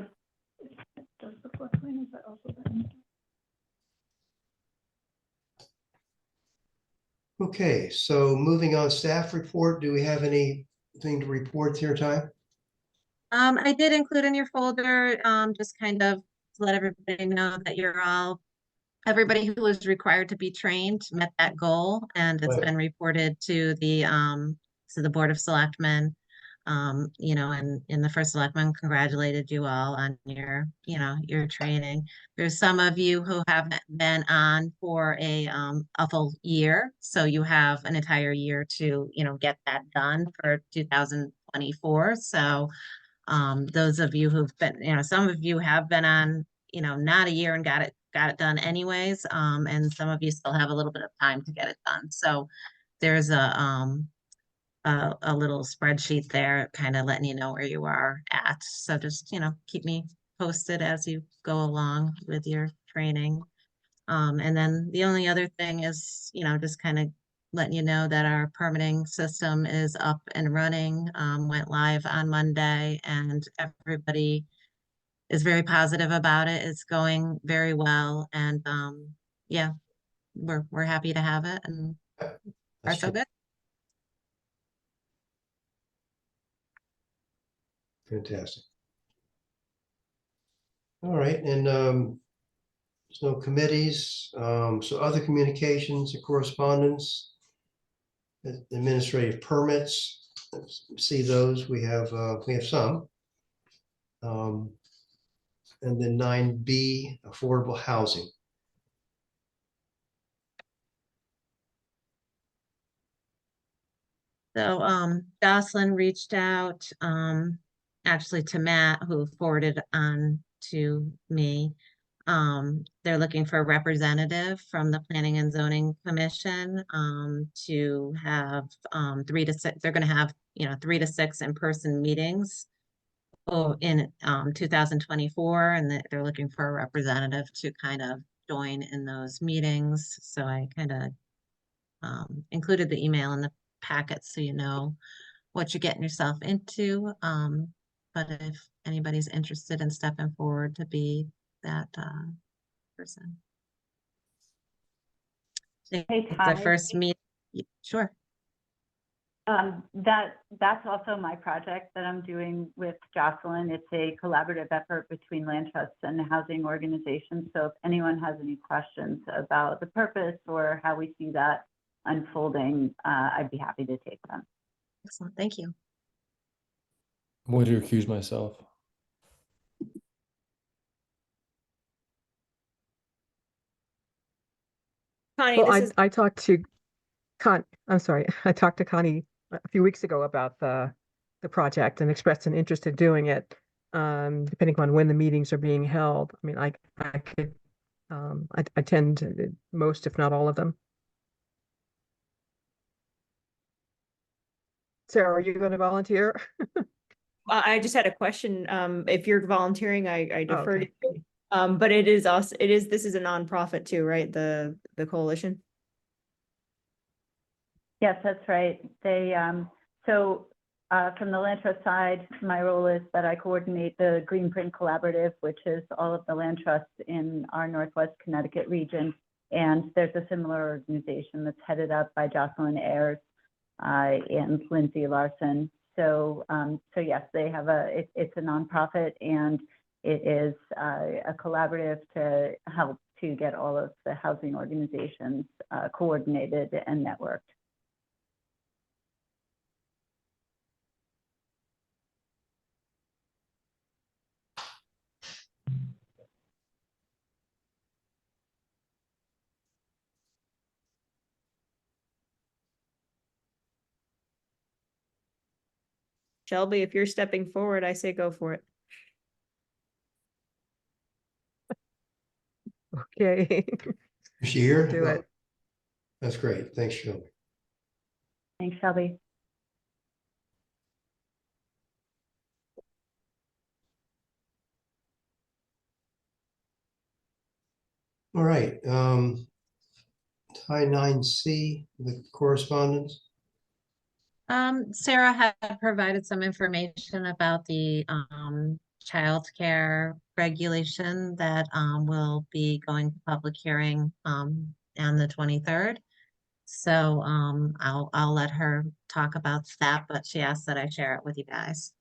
L: Does the floodplain, is that also been?
A: Okay, so moving on, staff report, do we have anything to report here, Ty?
F: I did include in your folder, just kind of to let everybody know that everybody who was required to be trained met that goal, and it's
A: Right.
F: been reported to the Board of Selectmen. And the first selectman congratulated you all on your training. There's some of you who haven't been on for a full year, so you have an entire year to, get that done for 2024. So those of you who've been, some of you have been on, not a year and got it done anyways. And some of you still have a little bit of time to get it done. So there's a little spreadsheet there kind of letting you know where you are at. So just, keep me posted as you go along with your training. And then the only other thing is, just kind of letting you know that our permitting system is up and running, went live on Monday, and everybody is very positive about it. It's going very well. And yeah, we're happy to have it and are
A: That's
F: so good.
A: fantastic. All right, and there's no committees, so other communications and correspondence, administrative permits, let's see those, we have some. And then 9B, affordable housing.
F: So Jocelyn reached out actually to Matt, who forwarded on to me. They're looking for a representative from the Planning and Zoning Commission to have 3 to 6. They're going to have 3 to 6 in-person meetings in 2024, and they're looking for a representative to kind of join in those meetings. So I kind of included the email in the packet so you know what you're getting yourself into. But if anybody's interested in stepping forward to be that person.
L: Hey,
F: The
L: Ty.
F: first meet, sure.
L: That's also my project that I'm doing with Jocelyn. It's a collaborative effort between land trusts and housing organizations. So if anyone has any questions about the purpose or how we see that unfolding, I'd be happy to take them.
F: Excellent, thank you.
H: I'm going to recuse myself.
B: Connie,
I: Well,
B: this is,
I: I talked to I'm sorry, I talked to Connie a few weeks ago about the project and expressed an interest in doing it. Depending on when the meetings are being held. I mean, I could I attend most, if not all of them. Sarah, are you going to volunteer?
B: I just had a question. If you're volunteering, I
I: Oh,
B: defer to
I: okay.
B: you. But it is also, this is a nonprofit too, right? The coalition?
L: Yes, that's right. They, from the land trust side, my role is that I coordinate the Green Print Collaborative, which is all of the land trusts in our Northwest Connecticut region. And there's a similar organization that's headed up by Jocelyn Ayers and Lindsay Larson. So yes, they have it's a nonprofit, and it is a collaborative to help to get all of the housing organizations coordinated and networked.
B: Shelby, if you're stepping forward, I say go for it.
I: Okay.
A: Is she here?
I: Do it.
A: That's great. Thanks, Shelby.
L: Thanks, Shelby.
A: All right, tie 9C, the correspondence.
F: Sarah had provided some information about the childcare regulation that will be going to public hearing on the 23rd. So I'll let her talk about that, but she asked that I share it with you guys.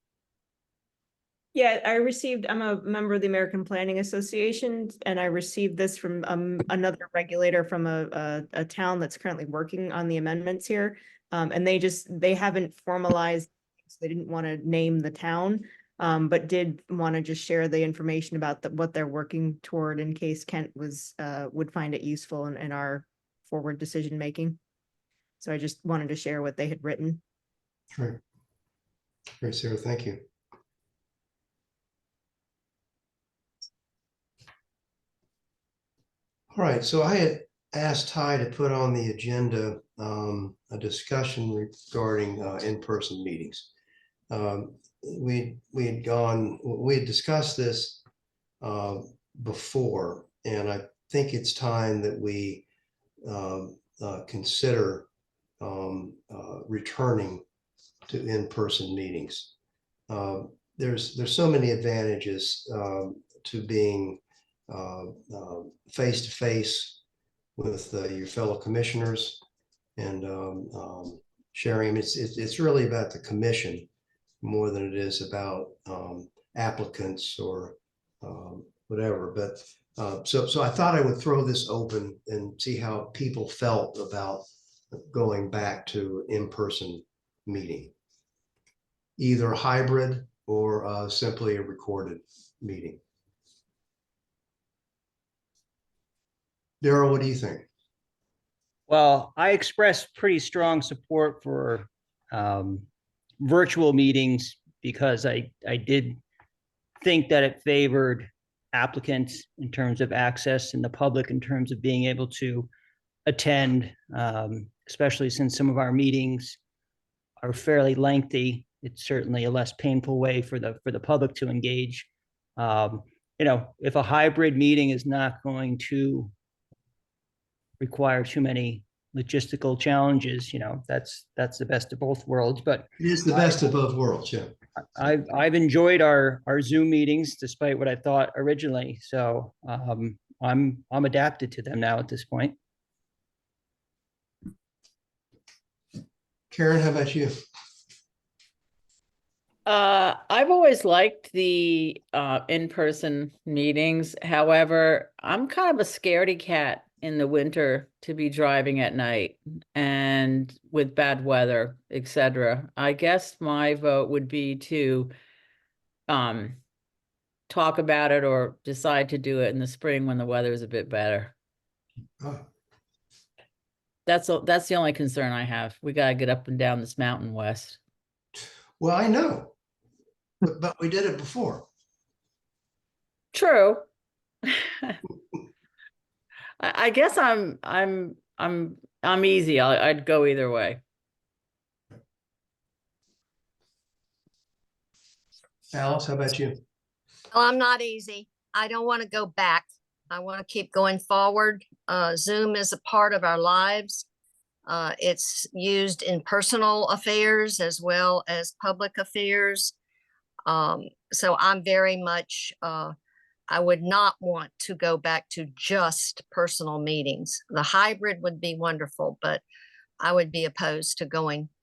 B: Yeah, I'm a member of the American Planning Association, and I received this from another regulator from a town that's currently working on the amendments here. And they haven't formalized, so they didn't want to name the town, but did want to just share the information about what they're working toward in case Kent would find it useful in our forward decision making. So I just wanted to share what they had written.
A: Sure. Great, Sarah, thank you. All right, so I had asked Ty to put on the agenda a discussion regarding in-person meetings. We had discussed this before, and I think it's time that we consider returning to in-person meetings. There's so many advantages to being face-to-face with your fellow commissioners and sharing. It's really about the commission more than it is about applicants or whatever. But so I thought I would throw this open and see how people felt about going back to in-person meeting, either hybrid or simply a recorded meeting. Daryl, what do you think?
C: Well, I expressed pretty strong support for virtual meetings because I did think that it favored applicants in terms of access and the public in terms of being able to attend, especially since some of our meetings are fairly lengthy. It's certainly a less painful way for the public to engage. If a hybrid meeting is not going to require too many logistical challenges, that's the best of both worlds. But
A: it is the best of both worlds. Yeah,
C: I've enjoyed our Zoom meetings despite what I thought originally. So I'm adapted to them now at this point.
A: Karen, how about you?
D: I've always liked the in-person meetings. However, I'm kind of a scaredy cat in the winter to be driving at night and with bad weather, etc. I guess my vote would be to talk about it or decide to do it in the spring when the weather is a bit better.
A: Oh.
D: That's the only concern I have. We gotta get up and down this mountain west.
A: Well, I know, but we did it before.
D: True. I guess I'm easy. I'd go either way.
A: Alice, how about you?
K: Well, I'm not easy. I don't want to go back. I want to keep going forward. Zoom is a part of our lives. It's used in personal affairs as well as public affairs. So I'm very much, I would not want to go back to just personal meetings. The hybrid would be wonderful, but I would be opposed to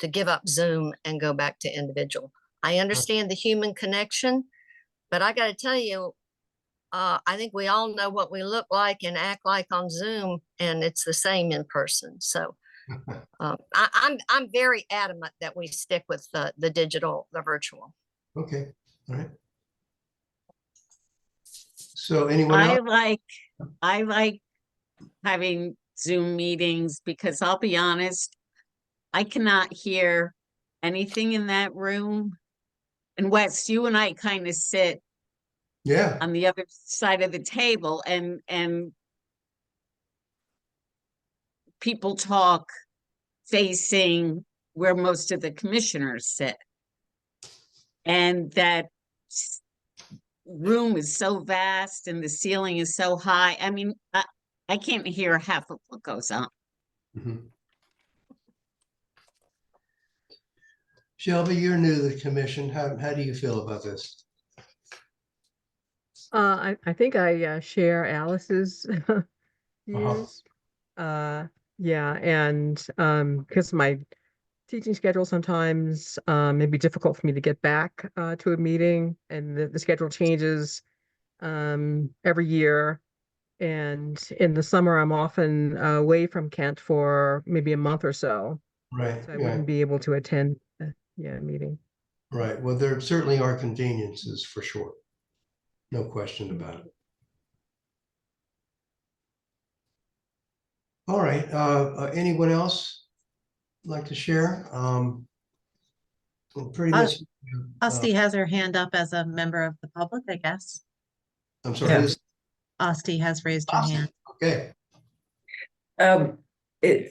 K: give up Zoom and go back to individual. I understand the human connection, but I got to tell you, I think we all know what we look like and act like on Zoom, and it's the same in person. So I'm very adamant that we stick with the digital, the virtual.
A: Okay, all right. So anyone
N: I
A: else?
N: like having Zoom meetings because I'll be honest, I cannot hear anything in that room And Wes, you and I kind of sit
A: Yeah,
N: on the other side of the table and people talk facing where most of the commissioners sit. And that room is so vast and the ceiling is so high. I mean, I can't hear half of what goes on.
A: mhm. Shelby, you're new to the commission. How do you feel about this?
I: I think I share Alice's views. Yeah, and because my teaching schedule sometimes may be difficult for me to get back to a meeting, and the schedule changes every year. And in the summer, I'm often away from Kent for maybe a month or so,
A: Right,
I: so I
A: yeah,
I: wouldn't be able to attend a meeting.
A: right. Well, there certainly are conveniences for sure. No question about it. All right, anyone else like to share? Well, pretty much.
F: Osti has her hand up as a member of the public, I guess.
A: I'm sorry, who's?
F: Osti has raised her hand.
A: Okay,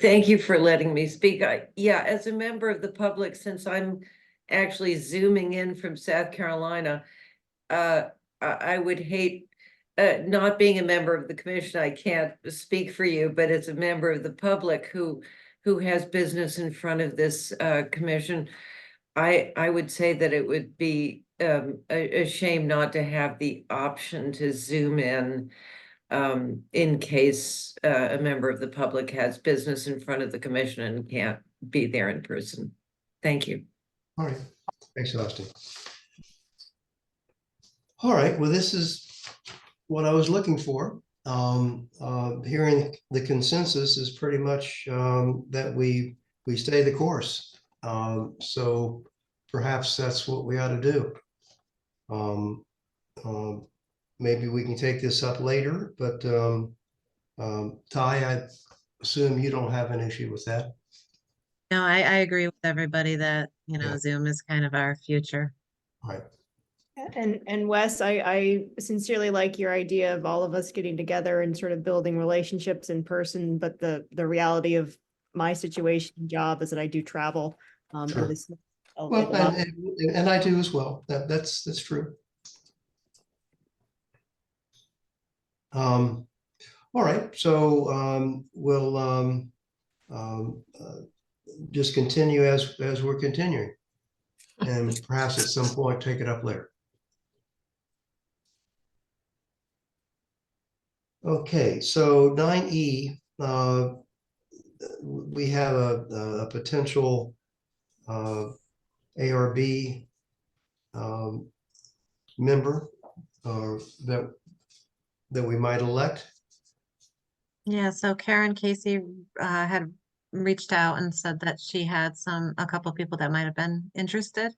O: Thank you for letting me speak. Yeah, as a member of the public, since I'm actually zooming in from South Carolina, I would hate, not being a member of the commission, I can't speak for you, but as a member of the public who has business in front of this commission, I would say that it would be a shame not to have the option to zoom in case a member of the public has business in front of the commission and can't be there in person. Thank you.
A: all right. Thanks, Austin. All right, well, this is what I was looking for. Hearing the consensus is pretty much that we stay the course. So perhaps that's what we ought to do. Maybe we can take this up later, but Ty, I assume you don't have an issue with that.
F: No, I agree with everybody that,
A: Yeah.
F: Zoom is kind of our future.
A: Right.
B: And Wes, I sincerely like your idea of all of us getting together and sort of building relationships in person, but the reality of my situation and job is that I do travel.
A: Sure.
B: And this,
A: Well, and I do as well. That's true. All right, so we'll just continue as we're continuing, and perhaps at some point take it up later. Okay, so 9E, we have a potential ARB member that we might elect.
F: Yeah, so Karen Casey had reached out and said that she had a couple of people that might have been interested.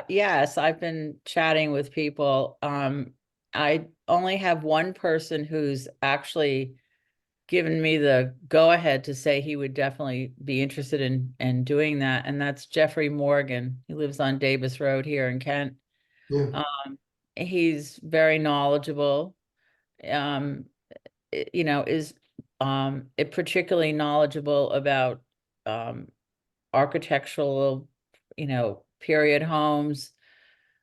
D: Yes, I've been chatting with people. I only have one person who's actually given me the go-ahead to say he would definitely be interested in doing that, and that's Jeffrey Morgan. He lives on Davis Road here in Kent.
A: Yeah.
D: He's very knowledgeable. Is particularly knowledgeable about architectural, period homes,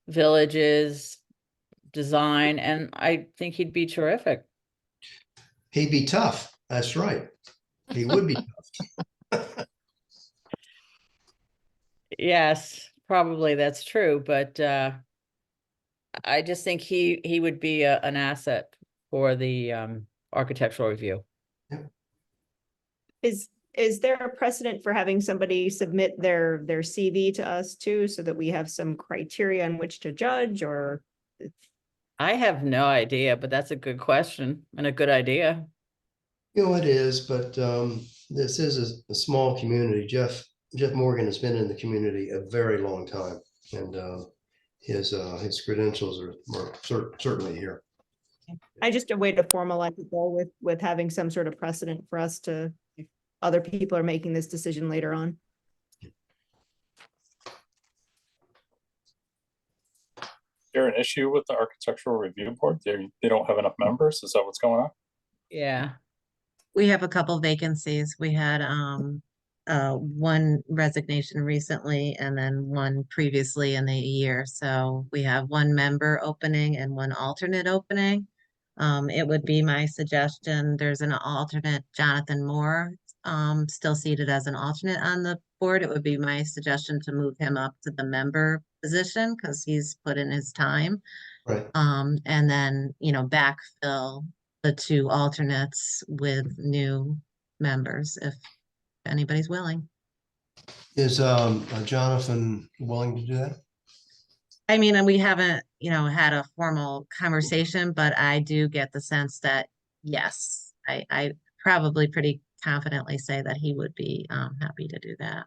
D: villages, design, and I think he'd be terrific.
A: He'd be tough. That's right. He would be tough.
D: Yes, probably that's true, but I just think he would be an asset for the architectural review.
B: Is there a precedent for having somebody submit their CV to us too, so that we have some criteria on which to judge, or?
D: I have no idea, but that's a good question and a good idea.
A: It is, but this is a small community. Jeff Morgan has been in the community a very long time, and his credentials are certainly here.
B: I just a way to formalize it though, with having some sort of precedent for us to, if other people are making this decision later on.
E: there an issue with the Architectural Review Board? They don't have enough members? Is that what's going on?
D: Yeah.
F: We have a couple vacancies. We had one resignation recently and then one previously in the year. So we have one member opening and one alternate opening. It would be my suggestion, there's an alternate, Jonathan Moore, still seated as an alternate on the board. It would be my suggestion to move him up to the member position because he's put in his time.
A: Right.
F: And then, backfill the two alternates with new members if anybody's willing.
A: Is Jonathan willing to do that?
F: I mean, and we haven't, had a formal conversation, but I do get the sense that, yes, I probably pretty confidently say that he would be happy to do that.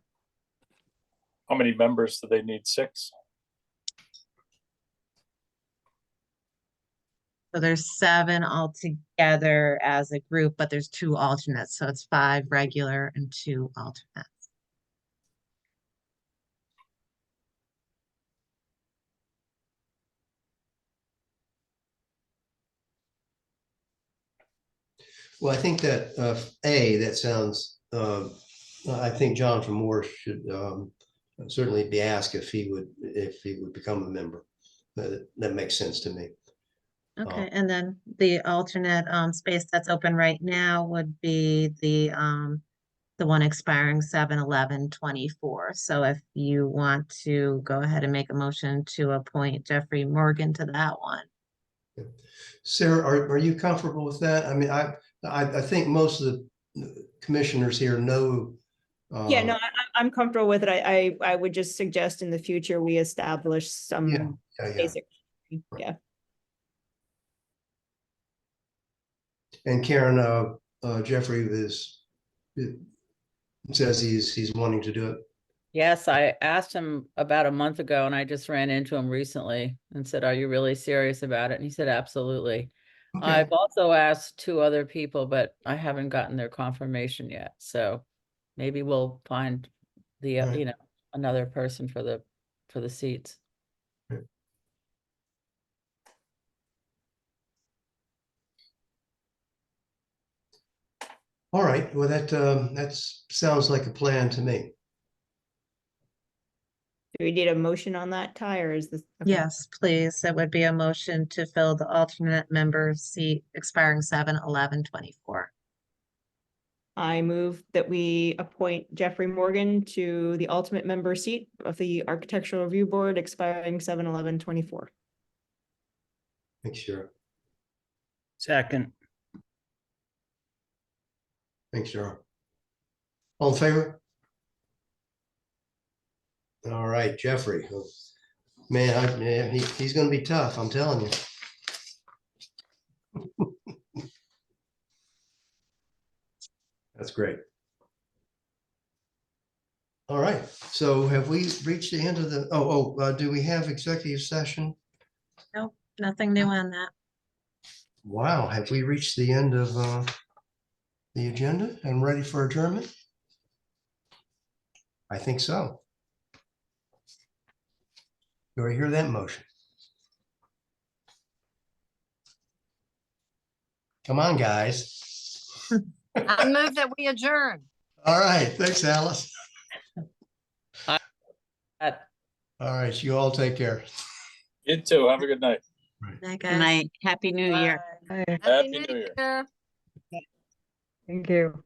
E: How many members do they need? 6?
F: So there's 7 altogether as a group, but there's 2 alternates. So it's 5 regular and 2 alternates.
A: Well, I think that that sounds, I think Jonathan Moore should certainly be asked if he would become a member. That makes sense to me.
F: Okay, and then the alternate space that's open right now would be the one expiring 7/11/24. So if you want to go ahead and make a motion to appoint Jeffrey Morgan to that one.
A: Sarah, are you comfortable with that? I mean, I think most of the commissioners here know.
B: Yeah, no, I'm comfortable with it. I would just suggest in the future we establish some
A: Yeah.
B: basic, yeah.
A: And Karen, Jeffrey says he's wanting to do it.
D: Yes, I asked him about a month ago and I just ran into him recently and said, are you really serious about it? And he said, absolutely.
A: Okay.
D: I've also asked 2 other people, but I haven't gotten their confirmation yet. So maybe we'll find the,
A: Right.
D: another person for the seats.
A: All right. Well, that sounds like a plan to me.
B: Do we need a motion on that, Ty, or is this? okay.
F: Yes, please. It would be a motion to fill the alternate member seat expiring 7/11/24.
B: I move that we appoint Jeffrey Morgan to the alternate member seat of the Architectural Review Board expiring 7/11/24.
A: Thanks, Cheryl.
C: Second.
A: Thanks, Cheryl. All in favor? All right, Jeffrey. Man, he's going to be tough. I'm telling you. That's great. All right. So have we reached the end of the? Do we have executive session?
F: Nope, nothing new on that.
A: Wow. Have we reached the end of the agenda and ready for adjournment? I think so. Do I hear that motion? Come on, guys.
K: I move that we adjourn.
A: All right. Thanks, Alice.
D: Uh,
A: All right. You all take care.
E: You too. Have a good night.
F: Night,
N: Good
F: guys.
N: night. Happy New Year.
I: Hi,
E: Happy New Year.
K: Year.
I: thank you.